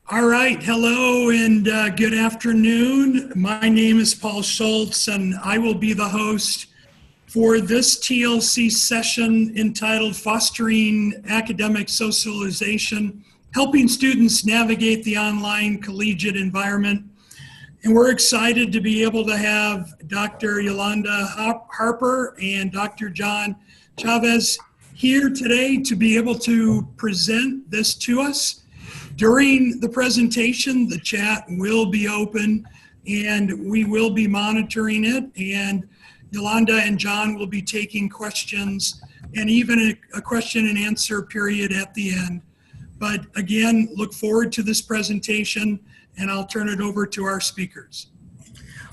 All right, hello and good afternoon. My name is Paul Schultz and I will be the host for this TLC session entitled Fostering Academic Socialization, Helping Students Navigate the Online Collegiate Environment. And we're excited to be able to have Dr. Yolanda Harper and Dr. John Chavez here today to be able to present this to us. During the presentation, the chat will be open and we will be monitoring it, and Yolanda and John will be taking questions and even a question and answer period at the end. But again, look forward to this presentation and I'll turn it over to our speakers.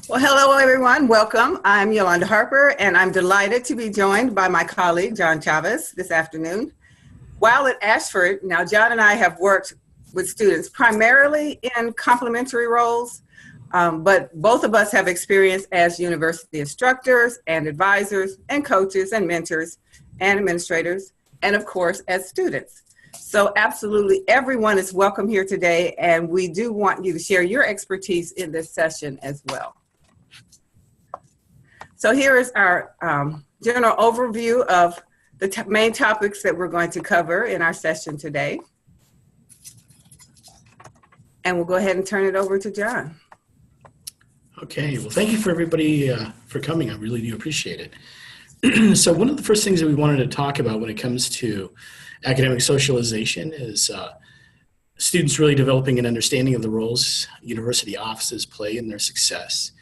Well, hello everyone, welcome. I'm Yolanda Harper and I'm delighted to be joined by my colleague, John Chavez, this afternoon. While at Ashford, now John and I have worked with students primarily in complementary roles, but both of us have experience as university instructors and advisors and coaches and mentors and administrators, and of course as students. So absolutely everyone is welcome here today, and we do want you to share your expertise in this session as well. So here is our general overview of the main topics that we're going to cover in our session today. And we'll go ahead and turn it over to John. Okay, well, thank you for everybody for coming. I really do appreciate it. So one of the first things that we wanted to talk about when it comes to academic socialization is students really developing an understanding of the roles university offices play in their success,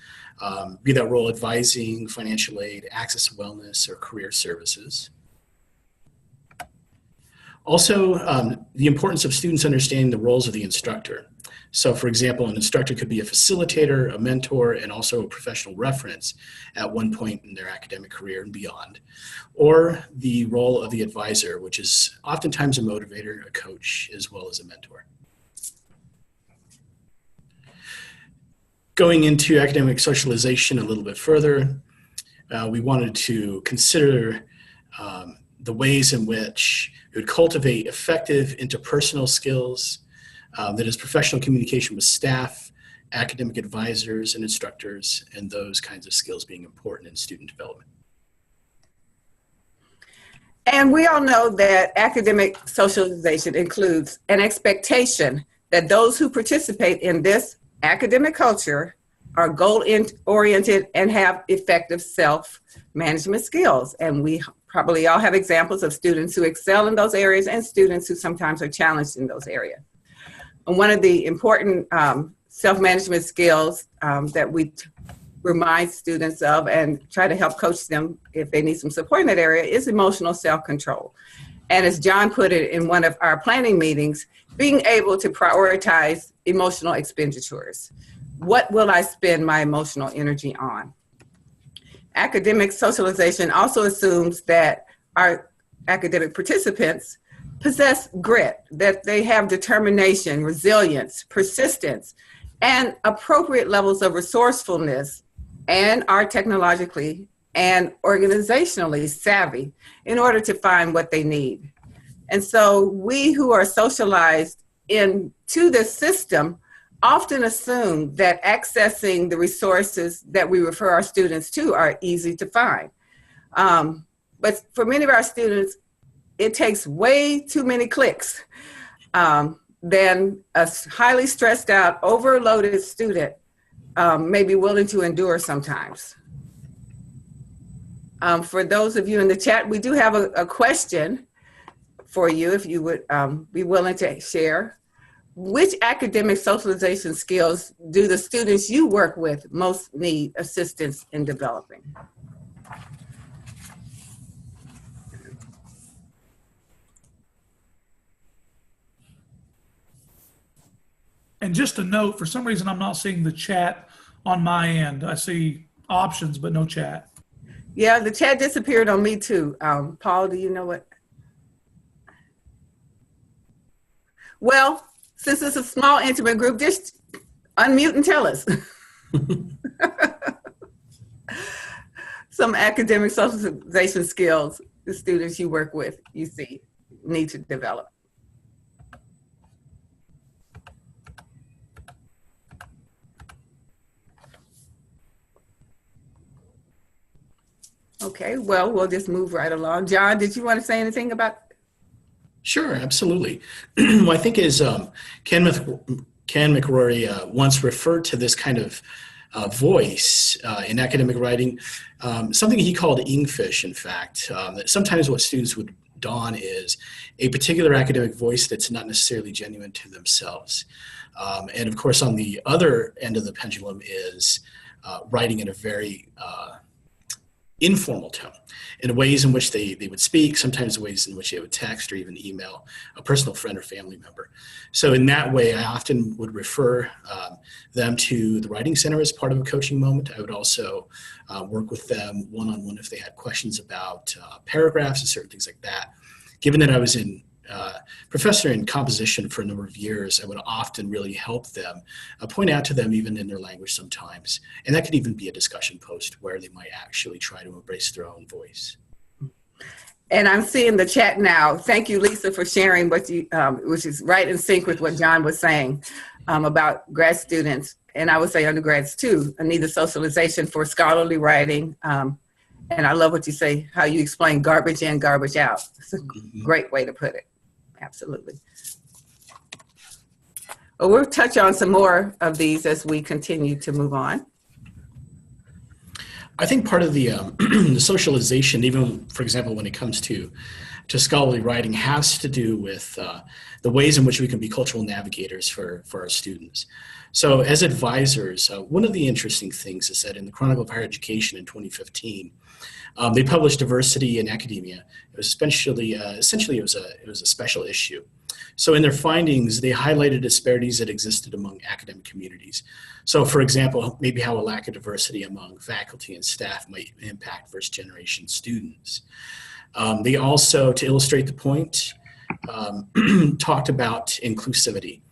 be that role advising, financial aid, access to wellness, or career services. Also, the importance of students understanding the roles of the instructor. So for example, an instructor could be a facilitator, a mentor, and also a professional reference at one point in their academic career and beyond. Or the role of the advisor, which is oftentimes a motivator, a coach, as well as a mentor. Going into academic socialization a little bit further, we wanted to consider the ways in which it would cultivate effective interpersonal skills, that is professional communication with staff, academic advisors and instructors, and those kinds of skills being important in student development. And we all know that academic socialization includes an expectation that those who participate in this academic culture are goal-oriented and have effective self-management skills. And we probably all have examples of students who excel in those areas and students who sometimes are challenged in those areas. And one of the important self-management skills that we remind students of and try to help coach them if they need some support in that area is emotional self-control. And as John put it in one of our planning meetings, being able to prioritize emotional expenditures. What will I spend my emotional energy on? Academic socialization also assumes that our academic participants possess grit, that they have determination, resilience, persistence, and appropriate levels of resourcefulness, and are technologically and organizationally savvy in order to find what they need. And so we who are socialized into this system often assume that accessing the resources that we refer our students to are easy to find. But for many of our students, it takes way too many clicks than a highly stressed out, overloaded student may be willing to endure sometimes. For those of you in the chat, we do have a question for you if you would be willing to share. Which academic socialization skills do the students you work with most need assistance in developing? And just a note, for some reason, I'm not seeing the chat on my end. I see options, but no chat. Yeah, the chat disappeared on me too. Paul, do you know what? Well, since it's a small, intimate group, just unmute and tell us. Some academic socialization skills the students you work with, you see, need to develop. Okay, well, we'll just move right along. John, did you want to say anything about? Sure, absolutely. Well, I think as Ken McRory once referred to this kind of voice in academic writing, something he called Ingfish, in fact. That sometimes what students would don is a particular academic voice that's not necessarily genuine to themselves. And of course, on the other end of the pendulum is writing in a very informal tone, in ways in which they would speak, sometimes ways in which they would text or even email a personal friend or family member. So in that way, I often would refer them to the Writing Center as part of a coaching moment. I would also work with them one-on-one if they had questions about paragraphs and certain things like that. Given that I was in professor in composition for a number of years, I would often really help them, point out to them even in their language sometimes. And that could even be a discussion post where they might actually try to embrace their own voice. And I'm seeing the chat now. Thank you, Lisa, for sharing what you, which is right in sync with what John was saying about grad students, and I would say undergrads too, need the socialization for scholarly writing. And I love what you say, how you explain garbage in, garbage out. It's a great way to put it. Absolutely. Well, we'll touch on some more of these as we continue to move on. I think part of the, the socialization, even for example, when it comes to scholarly writing, has to do with the ways in which we can be cultural navigators for our students. So as advisors, one of the interesting things is that in the Chronicle of Higher Education in 2015, they published Diversity in Academia. It was essentially it was a special issue. So in their findings, they highlighted disparities that existed among academic communities. So for example, maybe how a lack of diversity among faculty and staff might impact first generation students. They also, to illustrate the point, talked about inclusivity.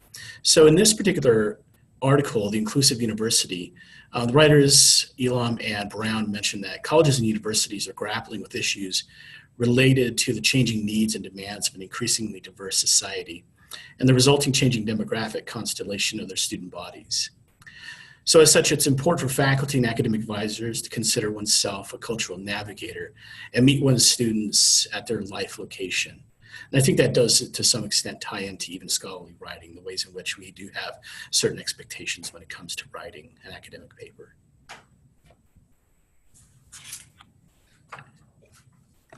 So in this particular article, The Inclusive University, the writers Elam and Brown mentioned that colleges and universities are grappling with issues related to the changing needs and demands of an increasingly diverse society and the resulting changing demographic constellation of their student bodies. So as such, it's important for faculty and academic advisors to consider oneself a cultural navigator and meet one's students at their life location. And I think that does, to some extent, tie into even scholarly writing, the ways in which we do have certain expectations when it comes to writing an academic paper.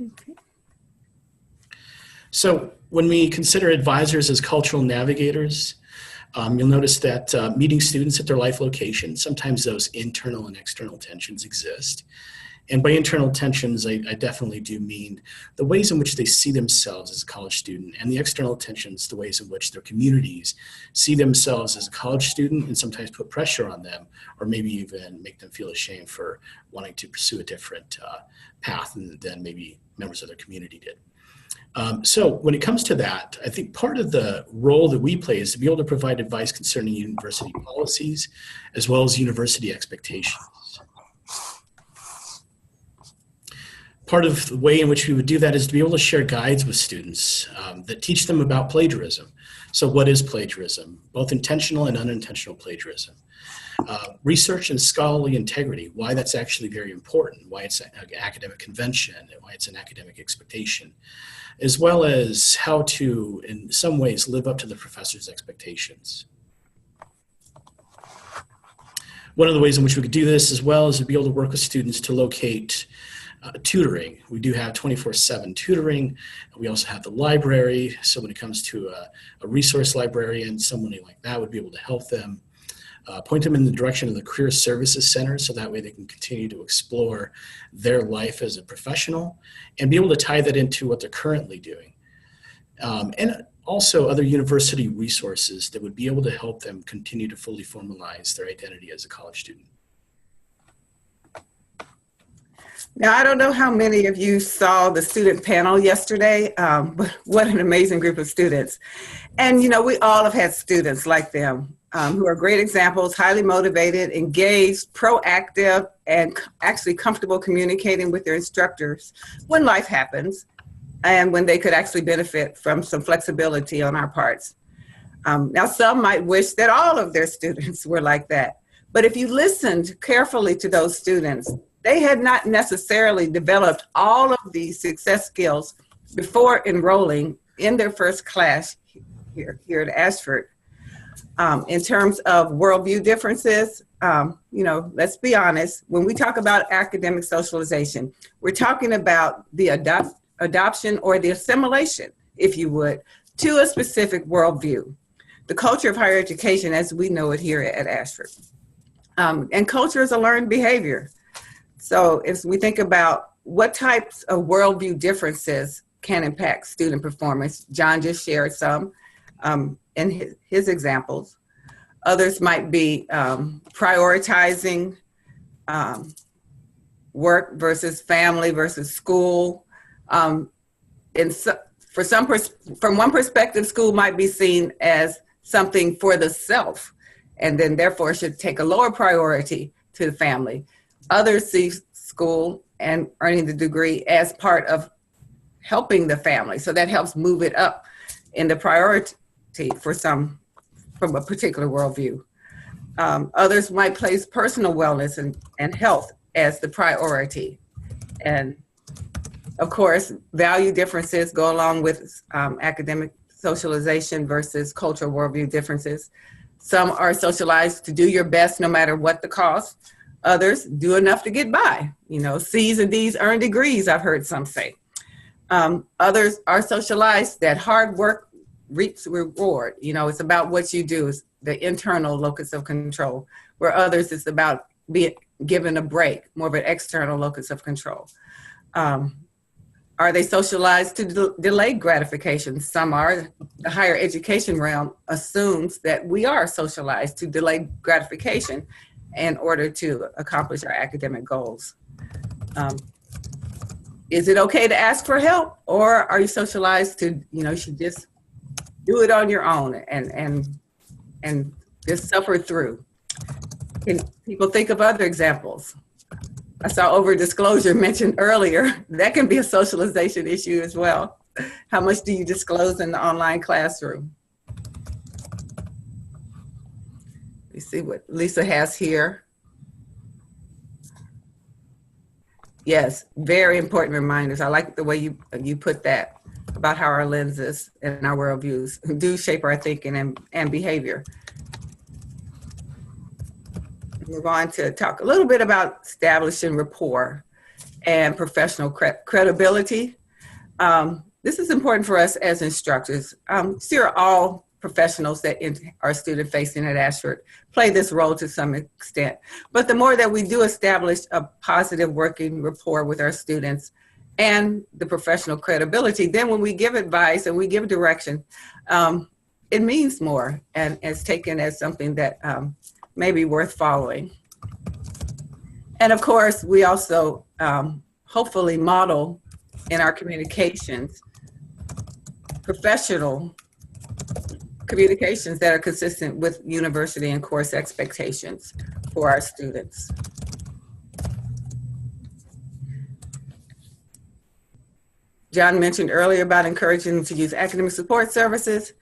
Okay. So when we consider advisors as cultural navigators, you'll notice that meeting students at their life location, sometimes those internal and external tensions exist. And by internal tensions, I definitely do mean the ways in which they see themselves as a college student, and the external tensions, the ways in which their communities see themselves as a college student and sometimes put pressure on them, or maybe even make them feel ashamed for wanting to pursue a different path than maybe members of their community did. So when it comes to that, I think part of the role that we play is to be able to provide advice concerning university policies as well as university expectations. Part of the way in which we would do that is to be able to share guides with students that teach them about plagiarism. So what is plagiarism? Both intentional and unintentional plagiarism. Research and scholarly integrity, why that's actually very important, why it's an academic convention, and why it's an academic expectation, as well as how to, in some ways, live up to the professor's expectations. One of the ways in which we could do this as well is to be able to work with students to locate tutoring. We do have 24/7 tutoring. We also have the library. So when it comes to a resource librarian, someone like that would be able to help them, point them in the direction of the Career Services Center, so that way they can continue to explore their life as a professional and be able to tie that into what they're currently doing. And also other university resources that would be able to help them continue to fully formalize their identity as a college student. Now, I don't know how many of you saw the student panel yesterday, but what an amazing group of students. And, you know, we all have had students like them who are great examples, highly motivated, engaged, proactive, and actually comfortable communicating with their instructors when life happens and when they could actually benefit from some flexibility on our parts. Now, some might wish that all of their students were like that. But if you listened carefully to those students, they had not necessarily developed all of these success skills before enrolling in their first class here at Ashford. In terms of worldview differences, let's be honest, when we talk about academic socialization, we're talking about the adoption or the assimilation, if you would, to a specific worldview, the culture of higher education as we know it here at Ashford. And culture is a learned behavior. So if we think about what types of worldview differences can impact student performance, John just shared some in his examples. Others might be prioritizing work versus family versus school. From one perspective, school might be seen as something for the self, and then therefore should take a lower priority to the family. Others see school and earning the degree as part of helping the family, so that helps move it up in the priority from a particular worldview. Others might place personal wellness and health as the priority. And of course, value differences go along with academic socialization versus cultural worldview differences. Some are socialized to do your best no matter what the cost. Others do enough to get by. C's and D's earn degrees, I've heard some say. Others are socialized that hard work reaps reward. It's about what you do, is the internal locus of control, where others it's about being given a break, more of an external locus of control. Are they socialized to delay gratification? Some are. The higher education realm assumes that we are socialized to delay gratification in order to accomplish our academic goals. Is it okay to ask for help, or are you socialized to, you should just do it on your own and just suffer through? Can people think of other examples? I saw over-disclosure mentioned earlier. That can be a socialization issue as well. How much do you disclose in the online classroom? Let's see what Lisa has here. Yes, very important reminders. I like the way you put that about how our lenses and our worldviews do shape our thinking and behavior. Move on to talk a little bit about establishing rapport and professional credibility. This is important for us as instructors. Sure, all professionals that are student facing at Ashford play this role to some extent, but the more that we do establish a positive working rapport with our students and the professional credibility, then when we give advice and we give direction, it means more and is taken as something that may be worth following. And of course, we also hopefully model in our communications, professional communications that are consistent with university and course expectations for our students. John mentioned earlier about encouraging them to use academic support services.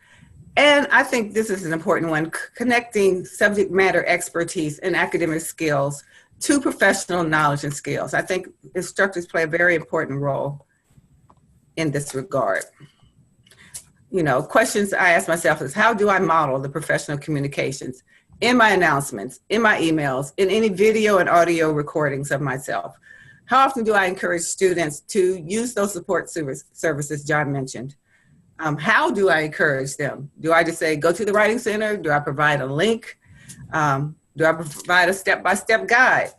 And I think this is an important one, connecting subject matter expertise and academic skills to professional knowledge and skills. I think instructors play a very important role in this regard. Questions I ask myself is, how do I model the professional communications in my announcements, in my emails, in any video and audio recordings of myself? How often do I encourage students to use those support services John mentioned? How do I encourage them? Do I just say, go to the Writing Center? Do I provide a link? Do I provide a step-by-step guide?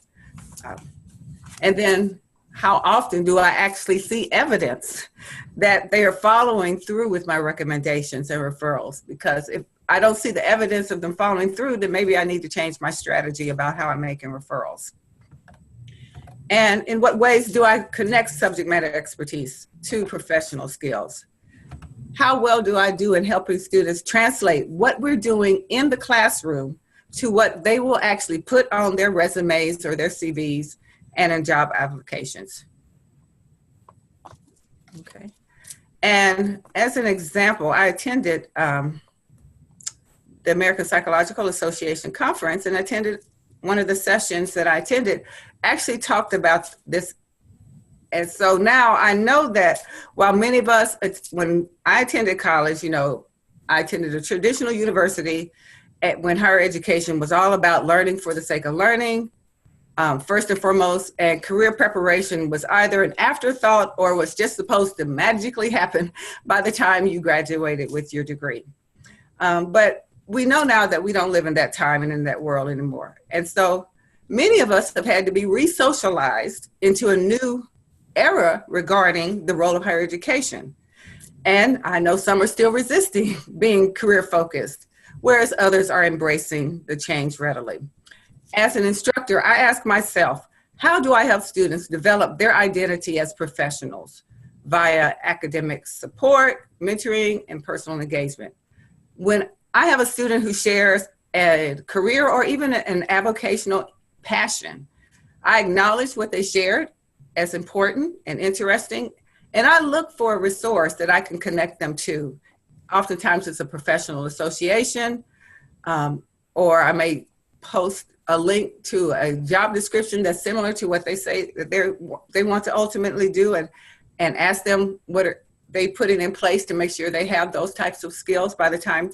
And then how often do I actually see evidence that they are following through with my recommendations and referrals? Because if I don't see the evidence of them following through, then maybe I need to change my strategy about how I'm making referrals. And in what ways do I connect subject matter expertise to professional skills? How well do I do in helping students translate what we're doing in the classroom to what they will actually put on their resumes or their CVs and in job applications? Okay. And as an example, I attended the American Psychological Association conference and attended one of the sessions that I attended actually talked about this. And so now I know that while many of us, when I attended college, I attended a traditional university when higher education was all about learning for the sake of learning, first and foremost, and career preparation was either an afterthought or was just supposed to magically happen by the time you graduated with your degree. But we know now that we don't live in that time and in that world anymore. And so many of us have had to be re-socialized into a new era regarding the role of higher education. And I know some are still resisting being career focused, whereas others are embracing the change readily. As an instructor, I ask myself, how do I help students develop their identity as professionals via academic support, mentoring, and personal engagement? When I have a student who shares a career or even an avocational passion, I acknowledge what they shared as important and interesting, and I look for a resource that I can connect them to. Oftentimes it's a professional association, or I may post a link to a job description that's similar to what they say that they want to ultimately do, and ask them what are they putting in place to make sure they have those types of skills by the time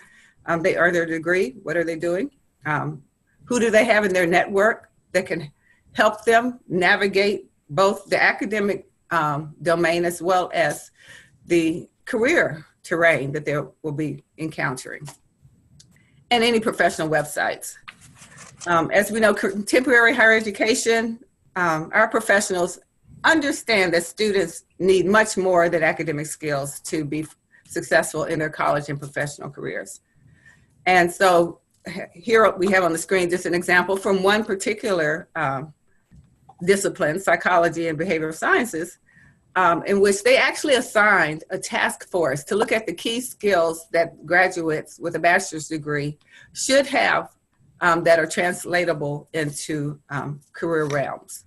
they earn their degree. What are they doing? Who do they have in their network that can help them navigate both the academic domain as well as the career terrain that they will be encountering, and any professional websites. As we know, contemporary higher education, our professionals understand that students need much more than academic skills to be successful in their college and professional careers. And so here we have on the screen just an example from one particular discipline, psychology and behavioral sciences, in which they actually assigned a task force to look at the key skills that graduates with a bachelor's degree should have that are translatable into career realms.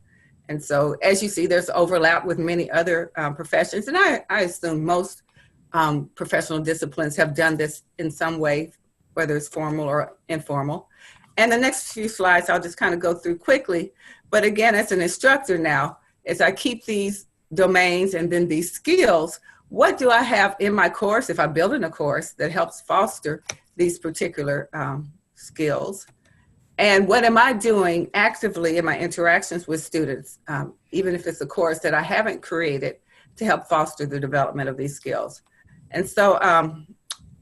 And so, as you see, there's overlap with many other professions, and I assume most professional disciplines have done this in some way, whether it's formal or informal. And the next few slides I'll just kind of go through quickly. But again, as an instructor now, as I keep these domains and then these skills, what do I have in my course, if I'm building a course that helps foster these particular skills? And what am I doing actively in my interactions with students, even if it's a course that I haven't created, to help foster the development of these skills? And so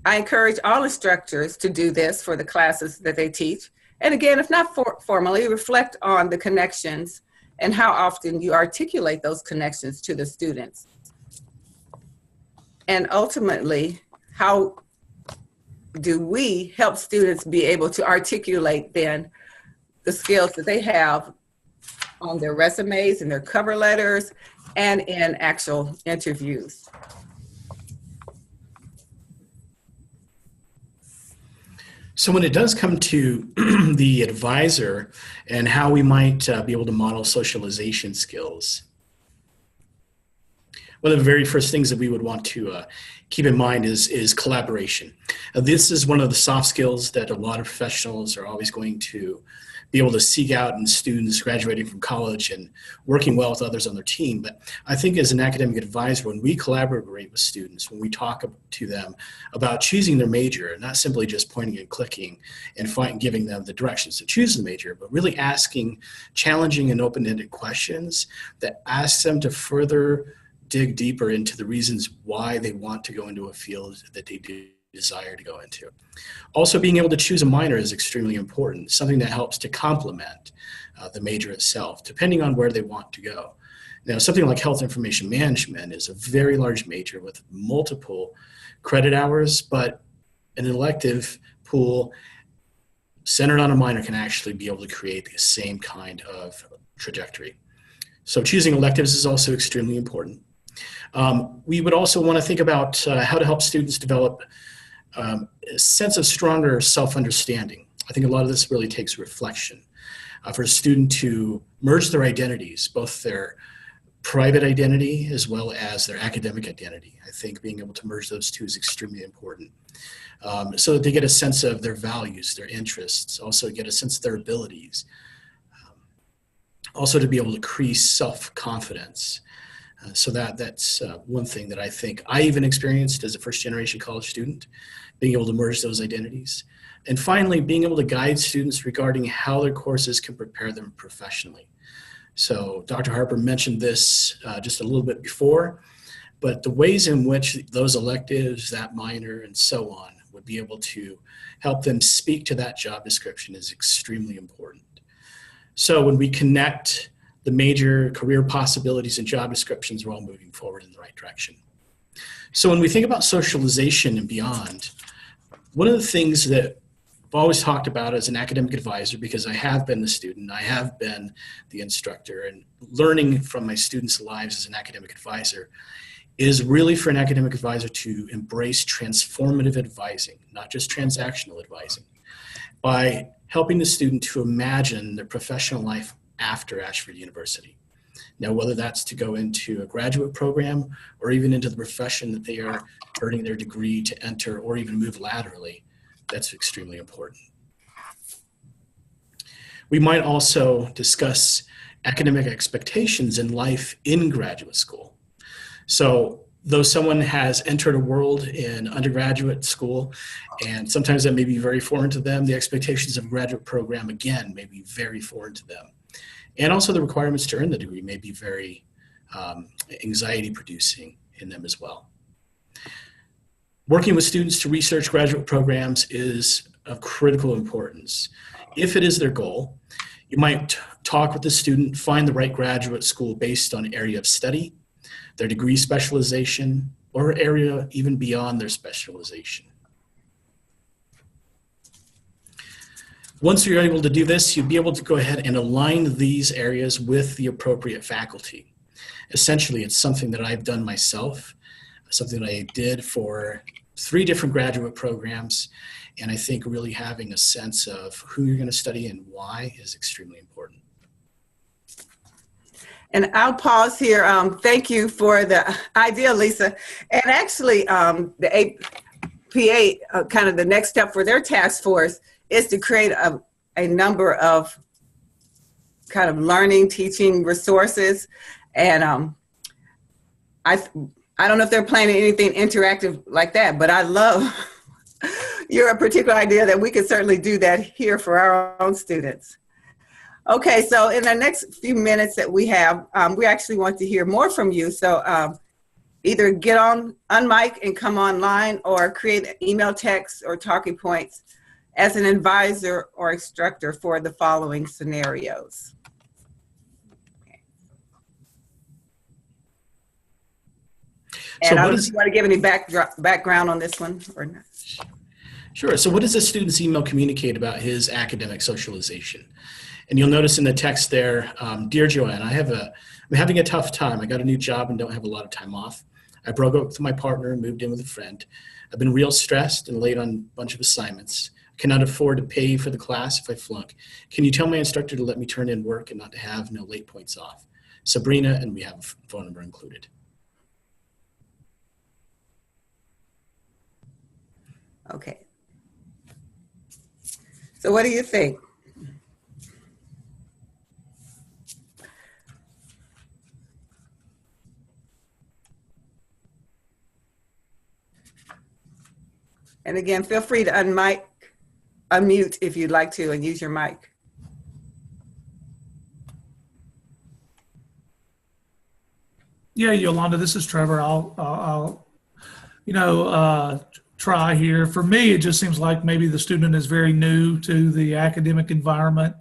I encourage all instructors to do this for the classes that they teach. And again, if not formally, reflect on the connections and how often you articulate those connections to the students. And ultimately, how do we help students be able to articulate then the skills that they have on their resumes and their cover letters and in actual interviews? So when it does come to the advisor and how we might be able to model socialization skills, one of the very first things that we would want to keep in mind is collaboration. This is one of the soft skills that a lot of professionals are always going to be able to seek out in students graduating from college and working well with others on their team. But I think as an academic advisor, when we collaborate with students, when we talk to them about choosing their major, not simply just pointing and clicking and giving them the directions to choose the major, but really asking challenging and open-ended questions that ask them to further dig deeper into the reasons why they want to go into a field that they do desire to go into. Also, being able to choose a minor is extremely important, something that helps to complement the major itself, depending on where they want to go. Now, something like health information management is a very large major with multiple credit hours, but an elective pool centered on a minor can actually be able to create the same kind of trajectory. So choosing electives is also extremely important. We would also want to think about how to help students develop a sense of stronger self-understanding. I think a lot of this really takes reflection. For a student to merge their identities, both their private identity as well as their academic identity. I think being able to merge those two is extremely important. So that they get a sense of their values, their interests, also get a sense of their abilities, Also to be able to increase self-confidence. So that's one thing that I think I even experienced as a first-generation college student, being able to merge those identities. And finally, being able to guide students regarding how their courses can prepare them professionally. So Dr. Harper mentioned this just a little bit before, but the ways in which those electives, that minor, and so on would be able to help them speak to that job description is extremely important. So when we connect the major career possibilities and job descriptions, we're all moving forward in the right direction. So when we think about socialization and beyond, one of the things that I've always talked about as an academic advisor, because I have been the student, I have been the instructor, and learning from my students' lives as an academic advisor, is really for an academic advisor to embrace transformative advising, not just transactional advising, by helping the student to imagine their professional life after Ashford University. Now, whether that's to go into a graduate program or even into the profession that they are earning their degree to enter, or even move laterally, that's extremely important. We might also discuss academic expectations in life in graduate school. So though someone has entered a world in undergraduate school, and sometimes that may be very foreign to them, the expectations of a graduate program, again, may be very foreign to them. And also the requirements to earn the degree may be very anxiety-producing in them as well. Working with students to research graduate programs is of critical importance. If it is their goal, you might talk with the student, find the right graduate school based on area of study, their degree specialization, or area even beyond their specialization. Once you're able to do this, you'll be able to go ahead and align these areas with the appropriate faculty. Essentially, it's something that I've done myself, something that I did for 3 different graduate programs, and I think really having a sense of who you're going to study and why is extremely important. And I'll pause here. Thank you for the idea, Lisa. And actually, the APA, kind of the next step for their task force is to create a number of kind of learning, teaching resources. And I don't know if they're planning anything interactive like that, but I love your particular idea that we could certainly do that here for our own students. Okay, so in the next few minutes that we have, we actually want to hear more from you. So either get on mic and come online, or create email, text, or talking points as an advisor or instructor for the following scenarios. And I don't know if you want to give any background on this one or not. Sure. So what does a student's email communicate about his academic socialization? And you'll notice in the text there, Dear Joanne, I'm having a tough time. I got a new job and don't have a lot of time off. I broke up with my partner and moved in with a friend. I've been real stressed and late on a bunch of assignments. I cannot afford to pay for the class if I flunk. Can you tell my instructor to let me turn in work and not to have no late points off? Sabrina, and we have a phone number included. Okay. So what do you think? And again, feel free to unmute if you'd like to, and use your mic. Yeah, Yolanda, this is Trevor. I'll try here. For me, it just seems like maybe the student is very new to the academic environment,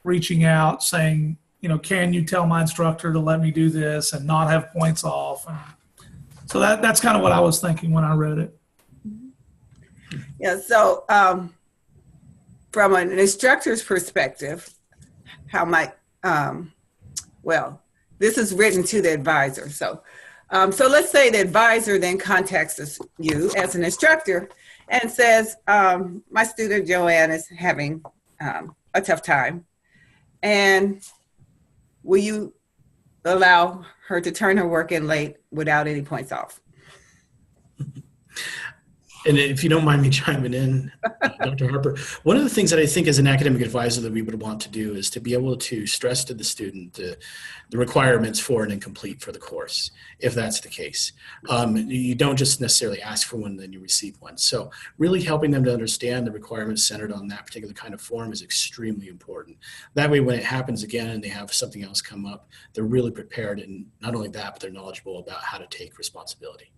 reaching out saying, can you tell my instructor to let me do this and not have points off? So that's kind of what I was thinking when I read it. Yeah, so from an instructor's perspective, how might, well, this is written to the advisor. So let's say the advisor then contacts you as an instructor and says, my student Joanne is having a tough time, and will you allow her to turn her work in late without any points off? And if you don't mind me chiming in, Dr. Harper, one of the things that I think as an academic advisor that we would want to do is to be able to stress to the student the requirements for an incomplete for the course, if that's the case. You don't just necessarily ask for one, then you receive one. So really helping them to understand the requirements centered on that particular kind of form is extremely important. That way, when it happens again and they have something else come up, they're really prepared, and not only that, but they're knowledgeable about how to take responsibility.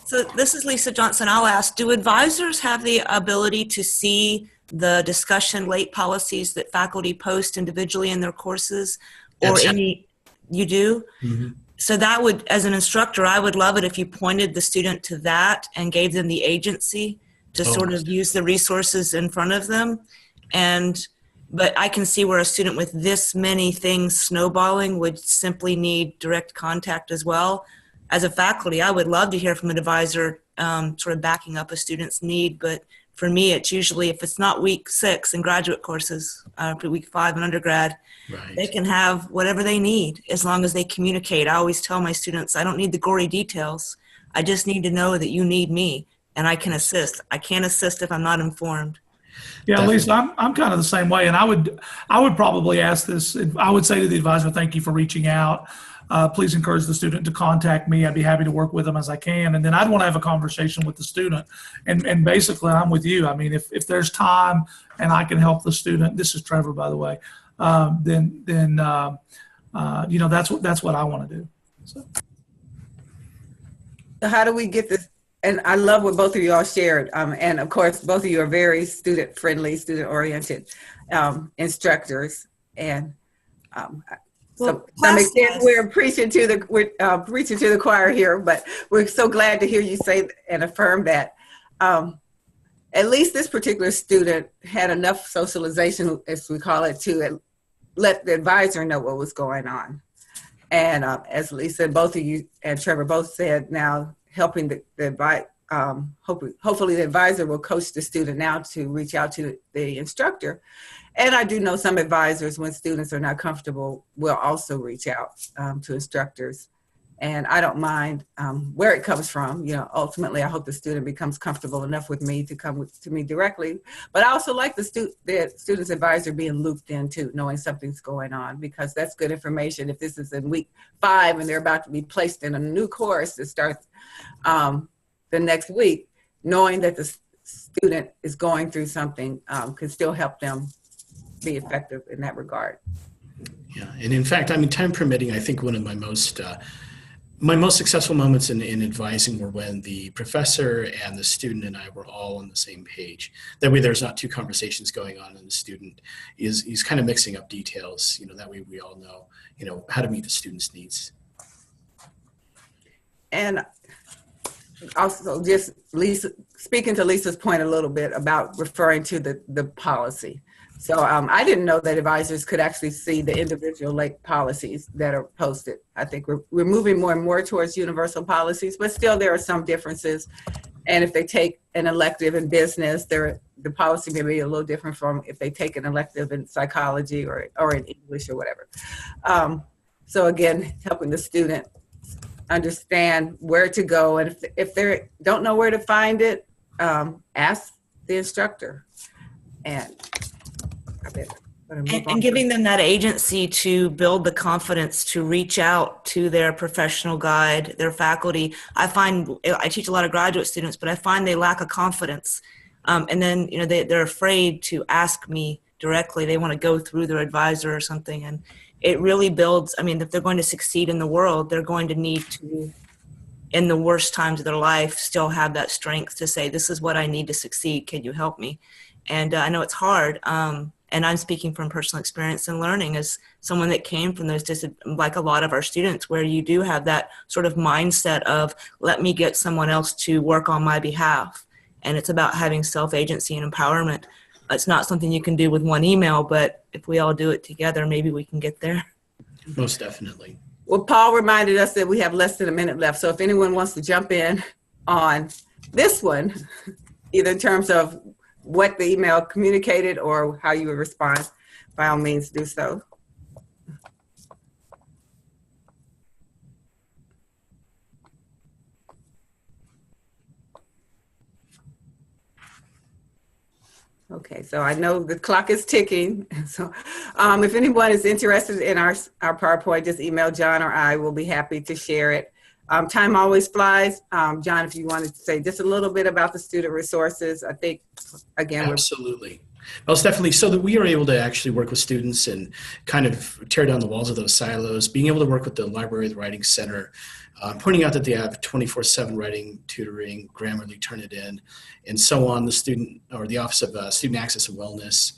So this is Lisa Johnson. I'll ask, do advisors have the ability to see the discussion late policies that faculty post individually in their courses? Or any, you do? Mm-hmm. So that would, as an instructor, I would love it if you pointed the student to that and gave them the agency to sort of use the resources in front of them. But I can see where a student with this many things snowballing would simply need direct contact as well. As a faculty, I would love to hear from an advisor sort of backing up a student's need, but for me, it's usually, if it's not week 6 in graduate courses, week 5 in undergrad, right, they can have whatever they need as long as they communicate. I always tell my students, I don't need the gory details. I just need to know that you need me and I can assist. I can't assist if I'm not informed. Yeah, Lisa, I'm kind of the same way, and I would probably ask this. I would say to the advisor, thank you for reaching out. Please encourage the student to contact me. I'd be happy to work with them as I can. And then I'd want to have a conversation with the student. And basically, I'm with you. I mean, if there's time and I can help the student, this is Trevor, by the way, then you know, that's what I want to do. So how do we get this? And I love what both of you all shared. And of course, both of you are very student-friendly, student-oriented instructors. And so to some extent, we're preaching to the choir here, but we're so glad to hear you say and affirm that. At least this particular student had enough socialization, as we call it, to let the advisor know what was going on. And as Lisa and both of you and Trevor both said, now helping hopefully the advisor will coach the student now to reach out to the instructor. And I do know some advisors, when students are not comfortable, will also reach out to instructors. And I don't mind where it comes from. You know, ultimately, I hope the student becomes comfortable enough with me to come to me directly. But I also like the student's advisor being looped in too, knowing something's going on, because that's good information. If this is in week 5 and they're about to be placed in a new course that starts the next week, knowing that the student is going through something can still help them be effective in that regard. Yeah, and in fact, I mean, time permitting, I think one of my most successful moments in advising were when the professor and the student and I were all on the same page. That way there's not 2 conversations going on and the student is kind of mixing up details. You know, that way we all know, you know, how to meet the student's needs. And also just speaking to Lisa's point a little bit about referring to the policy. So I didn't know that advisors could actually see the individual late policies that are posted. I think we're moving more and more towards universal policies, but still there are some differences. And if they take an elective in business, the policy may be a little different from if they take an elective in psychology or in English or whatever. So again, helping the student understand where to go. And if they don't know where to find it, ask the instructor. And giving them that agency to build the confidence to reach out to their professional guide, their faculty. I find I teach a lot of graduate students, but I find they lack a confidence. And then, you know, they're afraid to ask me directly. They want to go through their advisor or something. And it really builds, I mean, if they're going to succeed in the world, they're going to need to, in the worst times of their life, still have that strength to say, this is what I need to succeed. Can you help me? And I know it's hard. And I'm speaking from personal experience and learning as someone that came from those, like a lot of our students, where you do have that sort of mindset of, let me get someone else to work on my behalf. And it's about having self-agency and empowerment. It's not something you can do with one email, but if we all do it together, maybe we can get there. Most definitely. Well, Paul reminded us that we have less than a minute left. So if anyone wants to jump in on this one, either in terms of what the email communicated or how you would respond, by all means do so. Okay, so I know the clock is ticking. So if anyone is interested in our PowerPoint, just email John or I. Will be happy to share it. Time always flies. John, if you wanted to say just a little bit about the student resources, I think, again, absolutely. Most definitely. So that we are able to actually work with students and kind of tear down the walls of those silos, being able to work with the library, the writing center, pointing out that they have 24/7 writing, tutoring, Grammarly, Turnitin, and so on, the student or the Office of Student Access and Wellness.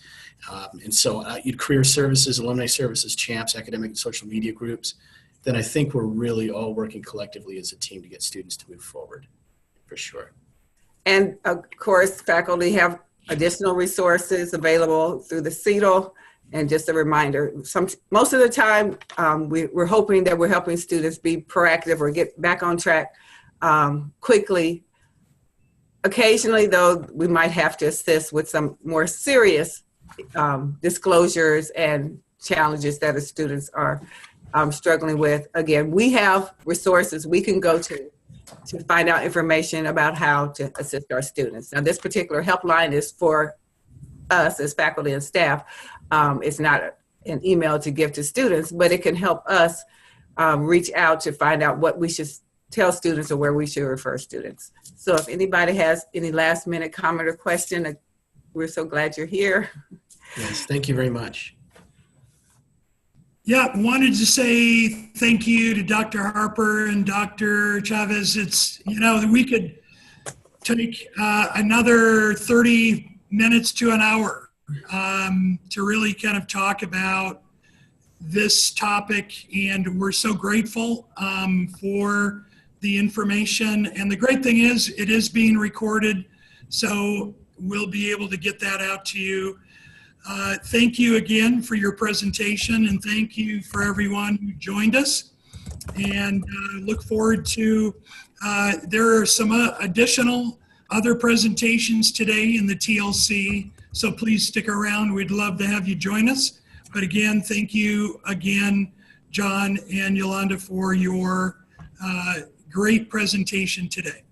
And so career services, alumni services, CHAMPS, academic and social media groups. Then I think we're really all working collectively as a team to get students to move forward, for sure. And of course, faculty have additional resources available through the CETL. And just a reminder, most of the time, we're hoping that we're helping students be proactive or get back on track quickly. Occasionally, though, we might have to assist with some more serious disclosures and challenges that the students are struggling with. Again, we have resources we can go to find out information about how to assist our students. Now, this particular helpline is for us as faculty and staff. It's not an email to give to students, but it can help us reach out to find out what we should tell students or where we should refer students. So if anybody has any last minute comment or question, we're so glad you're here. Yes, thank you very much. Yeah, wanted to say thank you to Dr. Harper and Dr. Chavez. It's, we could take another 30 minutes to an hour to really kind of talk about this topic, and we're so grateful for the information. And the great thing is it is being recorded, so we'll be able to get that out to you. Thank you again for your presentation, and thank you for everyone who joined us. And look forward to, there are some additional other presentations today in the TLC, so please stick around. We'd love to have you join us. But again, thank you again, John and Yolanda, for your great presentation today.